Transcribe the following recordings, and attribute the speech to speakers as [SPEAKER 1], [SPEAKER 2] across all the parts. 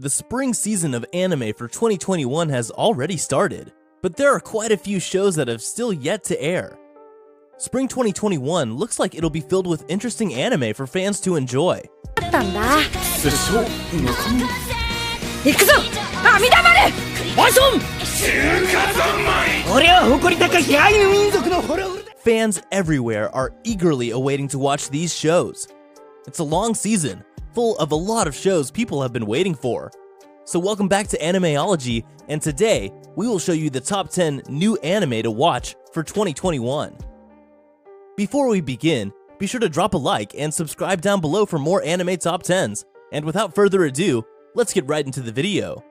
[SPEAKER 1] The spring season of anime for 2021 has already started, but there are quite a few shows that have still yet to air. Spring 2021 looks like it'll be filled with interesting anime for fans to enjoy.
[SPEAKER 2] 行くぞ阿弥陀丸ワンソン俺は誇り高きアイヌ民族の滅ぶ
[SPEAKER 1] Fans everywhere are eagerly awaiting to watch these shows. It's a long season, full of a lot of shows people have been waiting for. So welcome back to Animeology, and today we will show you the top 10 new anime to watch for 2021. Before we begin, be sure to drop a like and subscribe down below for more anime top 10s. And without further ado, let's get right into the video.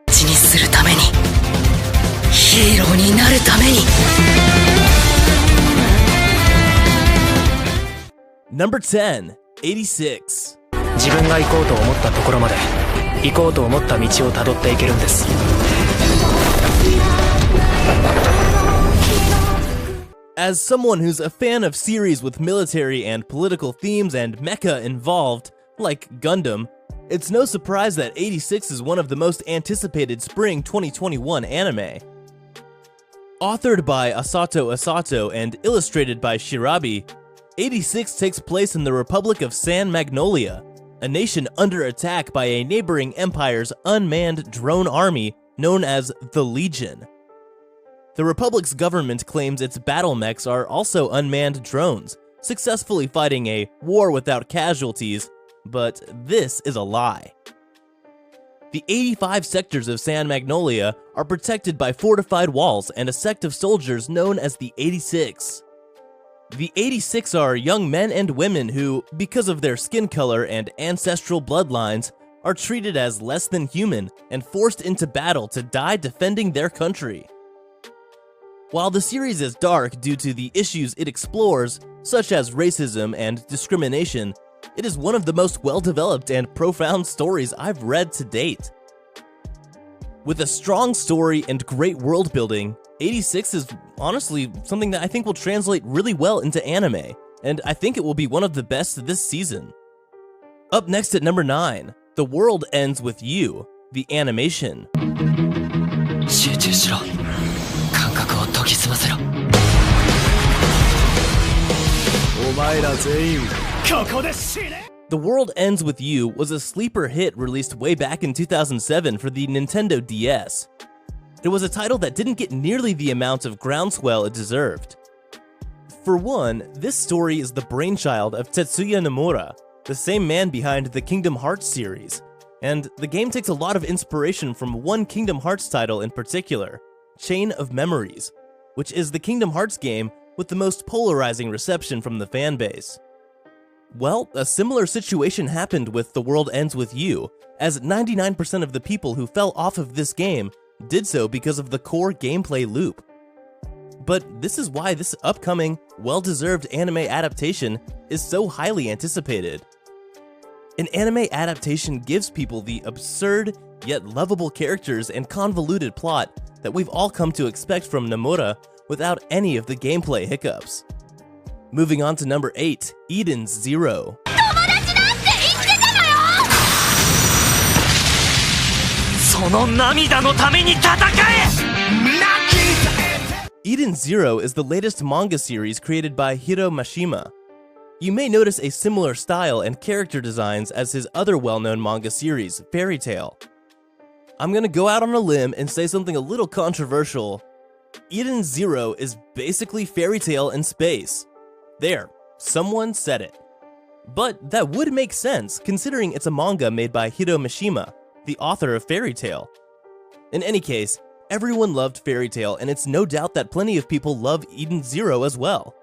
[SPEAKER 1] Number 10, 86.
[SPEAKER 3] 自分が行こうと思ったところまで行こうと思った道をたどっていけるんです。
[SPEAKER 1] As someone who's a fan of series with military and political themes and mecha involved, like Gundam, it's no surprise that 86 is one of the most anticipated spring 2021 anime. Authored by Asato Asato and illustrated by Shirabi, 86 takes place in the Republic of San Magnolia, a nation under attack by a neighboring empire's unmanned drone army known as the Legion. The Republic's government claims its battle mechs are also unmanned drones, successfully fighting a war without casualties, but this is a lie. The 85 sectors of San Magnolia are protected by fortified walls and a sect of soldiers known as the 86. The 86 are young men and women who, because of their skin color and ancestral bloodlines, are treated as less than human and forced into battle to die defending their country. While the series is dark due to the issues it explores, such as racism and discrimination, it is one of the most well-developed and profound stories I've read to date. With a strong story and great world building, 86 is honestly something that I think will translate really well into anime, and I think it will be one of the best this season. Up next at number 9, The World Ends With You, the animation.
[SPEAKER 3] 集中しろ。感覚を研ぎ澄ませろ。お前ら全員ここで死ね。
[SPEAKER 1] The World Ends With You was a sleeper hit released way back in 2007 for the Nintendo DS. It was a title that didn't get nearly the amount of groundswell it deserved. For one, this story is the brainchild of Tetsuya Nomura, the same man behind the Kingdom Hearts series, and the game takes a lot of inspiration from one Kingdom Hearts title in particular, Chain of Memories, which is the Kingdom Hearts game with the most polarizing reception from the fanbase. Well, a similar situation happened with The World Ends With You, as 99% of the people who fell off of this game did so because of the core gameplay loop. But this is why this upcoming, well-deserved anime adaptation is so highly anticipated. An anime adaptation gives people the absurd, yet lovable characters and convoluted plot that we've all come to expect from Nomura without any of the gameplay hiccups. Moving on to number 8, Eden's Zero. Eden's Zero is the latest manga series created by Hiro Mashima. You may notice a similar style and character designs as his other well-known manga series, Fairy Tail. I'm gonna go out on a limb and say something a little controversial. Eden's Zero is basically Fairy Tail in space. There, someone said it. But that would make sense considering it's a manga made by Hiro Mashima, the author of Fairy Tail. In any case, everyone loved Fairy Tail, and it's no doubt that plenty of people love Eden's Zero as well.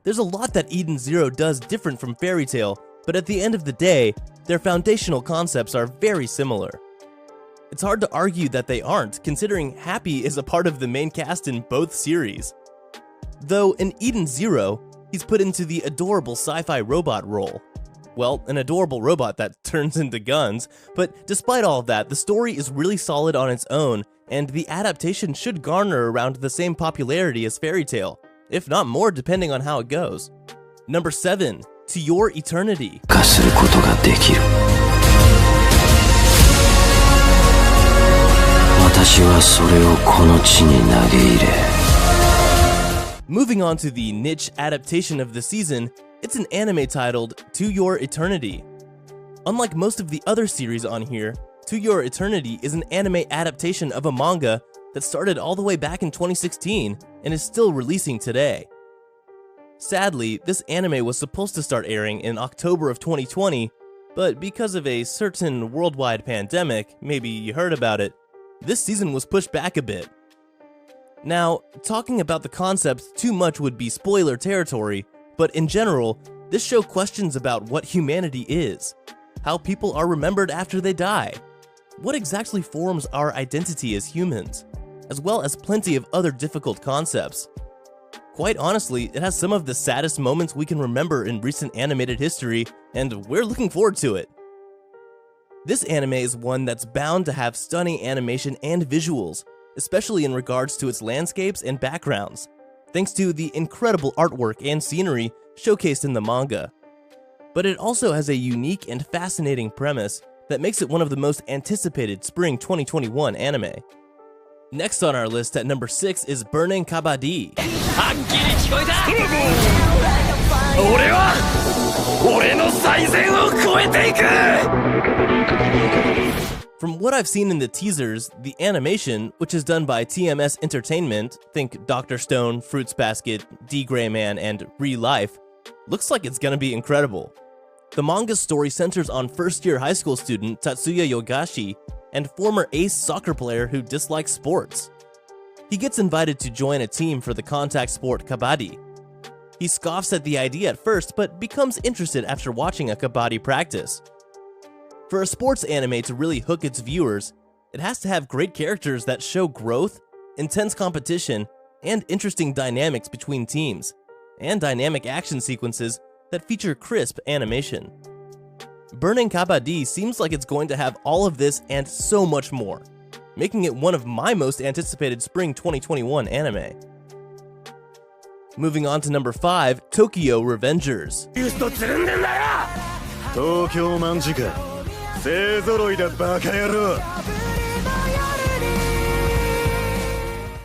[SPEAKER 1] There's a lot that Eden's Zero does different from Fairy Tail, but at the end of the day, their foundational concepts are very similar. It's hard to argue that they aren't, considering Happy is a part of the main cast in both series. Though in Eden's Zero, he's put into the adorable sci-fi robot role. Well, an adorable robot that turns into guns, but despite all of that, the story is really solid on its own, and the adaptation should garner around the same popularity as Fairy Tail, if not more depending on how it goes. Number 7, To Your Eternity. Moving on to the niche adaptation of the season, it's an anime titled To Your Eternity. Unlike most of the other series on here, To Your Eternity is an anime adaptation of a manga that started all the way back in 2016 and is still releasing today. Sadly, this anime was supposed to start airing in October of 2020, but because of a certain worldwide pandemic, maybe you heard about it, this season was pushed back a bit. Now, talking about the concepts too much would be spoiler territory, but in general, this show questions about what humanity is, how people are remembered after they die, what exactly forms our identity as humans, as well as plenty of other difficult concepts. Quite honestly, it has some of the saddest moments we can remember in recent animated history, and we're looking forward to it. This anime is one that's bound to have stunning animation and visuals, especially in regards to its landscapes and backgrounds, thanks to the incredible artwork and scenery showcased in the manga. But it also has a unique and fascinating premise that makes it one of the most anticipated Spring 2021 anime. Next on our list at number 6 is Burning Kabaddi. From what I've seen in the teasers, the animation, which is done by TMS Entertainment, think Dr. Stone, Fruits Basket, D. Gray Man, and Re-Life, looks like it's gonna be incredible. The manga's story centers on first-year high school student Tatsuya Yogashi and former ace soccer player who dislikes sports. He gets invited to join a team for the contact sport kabaddi. He scoffs at the idea at first, but becomes interested after watching a kabaddi practice. For a sports anime to really hook its viewers, it has to have great characters that show growth, intense competition, and interesting dynamics between teams, and dynamic action sequences that feature crisp animation. Burning Kabaddi seems like it's going to have all of this and so much more, making it one of my most anticipated Spring 2021 anime. Moving on to number 5, Tokyo Revengers.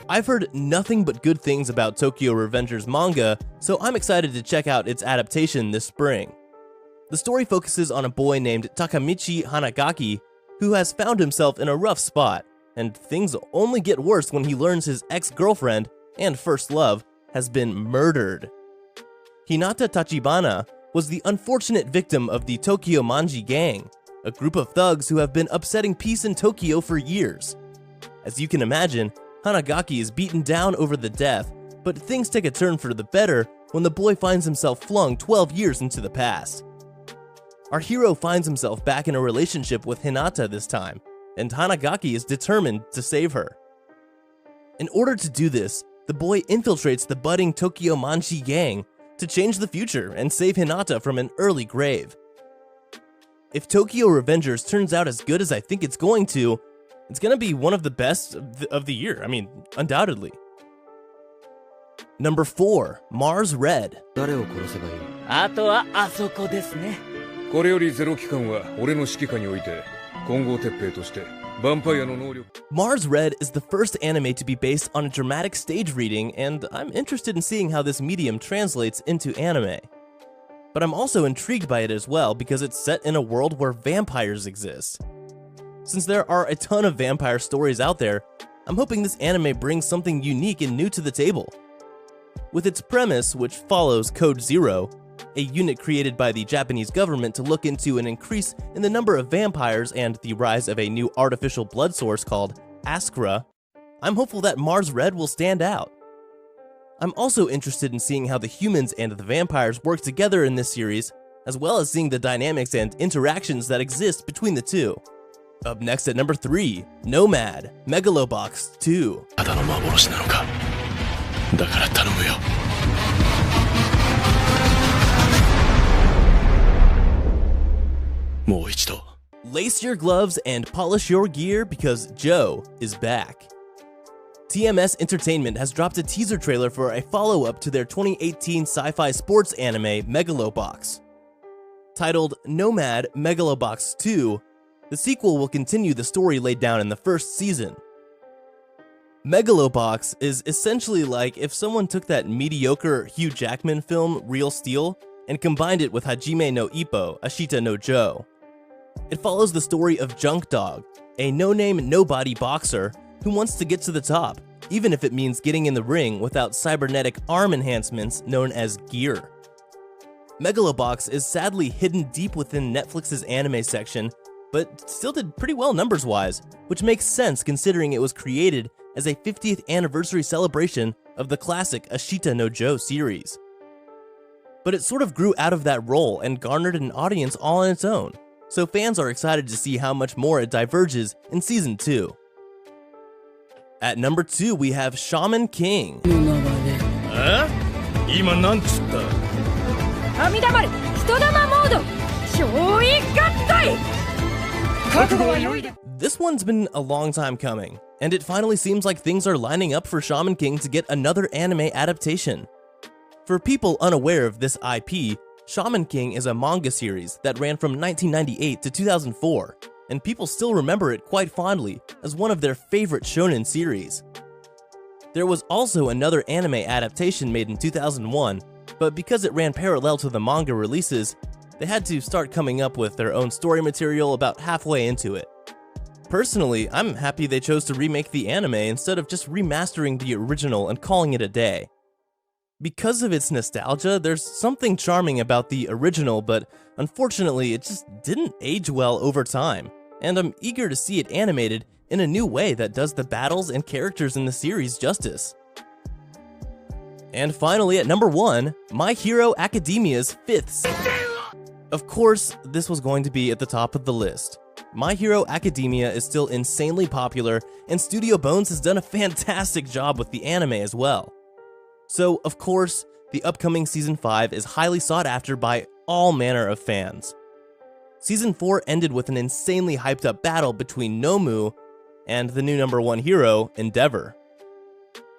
[SPEAKER 1] I've heard nothing but good things about Tokyo Revengers manga, so I'm excited to check out its adaptation this spring. The story focuses on a boy named Takamichi Hanagaki who has found himself in a rough spot, and things only get worse when he learns his ex-girlfriend and first love has been murdered. Hinata Tachibana was the unfortunate victim of the Tokyo Manji gang, a group of thugs who have been upsetting peace in Tokyo for years. As you can imagine, Hanagaki is beaten down over the death, but things take a turn for the better when the boy finds himself flung 12 years into the past. Our hero finds himself back in a relationship with Hinata this time, and Hanagaki is determined to save her. In order to do this, the boy infiltrates the budding Tokyo Manji gang to change the future and save Hinata from an early grave. If Tokyo Revengers turns out as good as I think it's going to be one of the best of the year, undoubtedly. Number 4, Mars Red.
[SPEAKER 2] あとはあそこですね。
[SPEAKER 4] これよりゼロ機関は俺の指揮下において混合鉄兵としてヴァンパイアの能力
[SPEAKER 1] Mars Red is the first anime to be based on a dramatic stage reading, and I'm interested in seeing how this medium translates into anime. But I'm also intrigued by it as well because it's set in a world where vampires exist. Since there are a ton of vampire stories out there, I'm hoping this anime brings something unique and new to the table. With its premise, which follows Code Zero, a unit created by the Japanese government to look into an increase in the number of vampires and the rise of a new artificial blood source called Askra, I'm hopeful that Mars Red will stand out. I'm also interested in seeing how the humans and the vampires work together in this series, as well as seeing the dynamics and interactions that exist between the two. Up next at number 3, Nomad, Megalobox 2.
[SPEAKER 3] ただの幻なのか。だから頼むよ。もう一度。
[SPEAKER 1] Lace your gloves and polish your gear because Joe is back. TMS Entertainment has dropped a teaser trailer for a follow-up to their 2018 sci-fi sports anime Megalobox. Titled Nomad Megalobox 2, the sequel will continue the story laid down in the first season. Megalobox is essentially like if someone took that mediocre Hugh Jackman film Real Steel and combined it with Hajime no Ippo, Ashita no Joe. It follows the story of Junk Dog, a no-name nobody boxer who wants to get to the top, even if it means getting in the ring without cybernetic arm enhancements known as gear. Megalobox is sadly hidden deep within Netflix's anime section, but still did pretty well numbers-wise, which makes sense considering it was created as a 50th anniversary celebration of the classic Ashita no Joe series. But it sort of grew out of that role and garnered an audience all on its own, so fans are excited to see how much more it diverges in Season 2. At number 2, we have Shaman King.
[SPEAKER 5] 今なんつった
[SPEAKER 2] 阿弥陀丸人玉モード超一合体覚悟は良いで
[SPEAKER 1] This one's been a long time coming, and it finally seems like things are lining up for Shaman King to get another anime adaptation. For people unaware of this IP, Shaman King is a manga series that ran from 1998 to 2004, and people still remember it quite fondly as one of their favorite shonen series. There was also another anime adaptation made in 2001, but because it ran parallel to the manga releases, they had to start coming up with their own story material about halfway into it. Personally, I'm happy they chose to remake the anime instead of just remastering the original and calling it a day. Because of its nostalgia, there's something charming about the original, but unfortunately it just didn't age well over time, and I'm eager to see it animated in a new way that does the battles and characters in the series justice. And finally, at number 1, My Hero Academia's 5th season. Of course, this was going to be at the top of the list. My Hero Academia is still insanely popular, and Studio Bones has done a fantastic job with the anime as well. So, of course, the upcoming Season 5 is highly sought after by all manner of fans. Season 4 ended with an insanely hyped up battle between Nomu and the new number 1 hero, Endeavor.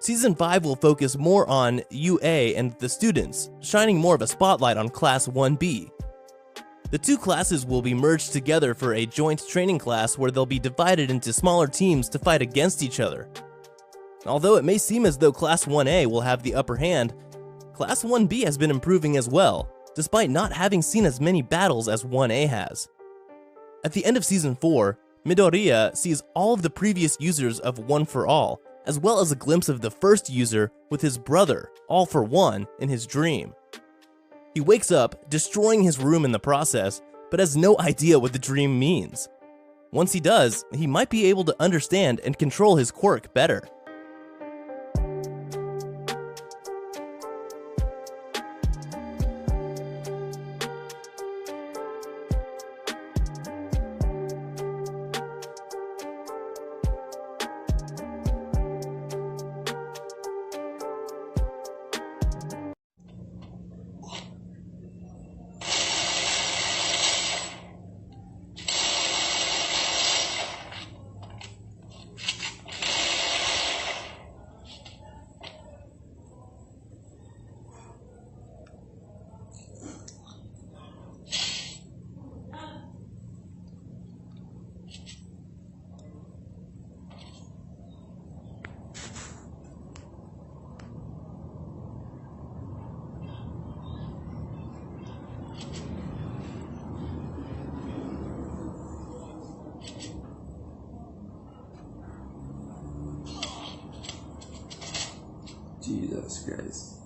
[SPEAKER 1] Season 5 will focus more on UA and the students, shining more of a spotlight on Class 1B. The two classes will be merged together for a joint training class where they'll be divided into smaller teams to fight against each other. Although it may seem as though Class 1A will have the upper hand, Class 1B has been improving as well, despite not having seen as many battles as 1A has. At the end of Season 4, Midoriya sees all of the previous users of One for All, as well as a glimpse of the first user with his brother, All for One, in his dream. He wakes up, destroying his room in the process, but has no idea what the dream means. Once he does, he might be able to understand and control his quirk better.
[SPEAKER 6] Jesus Christ.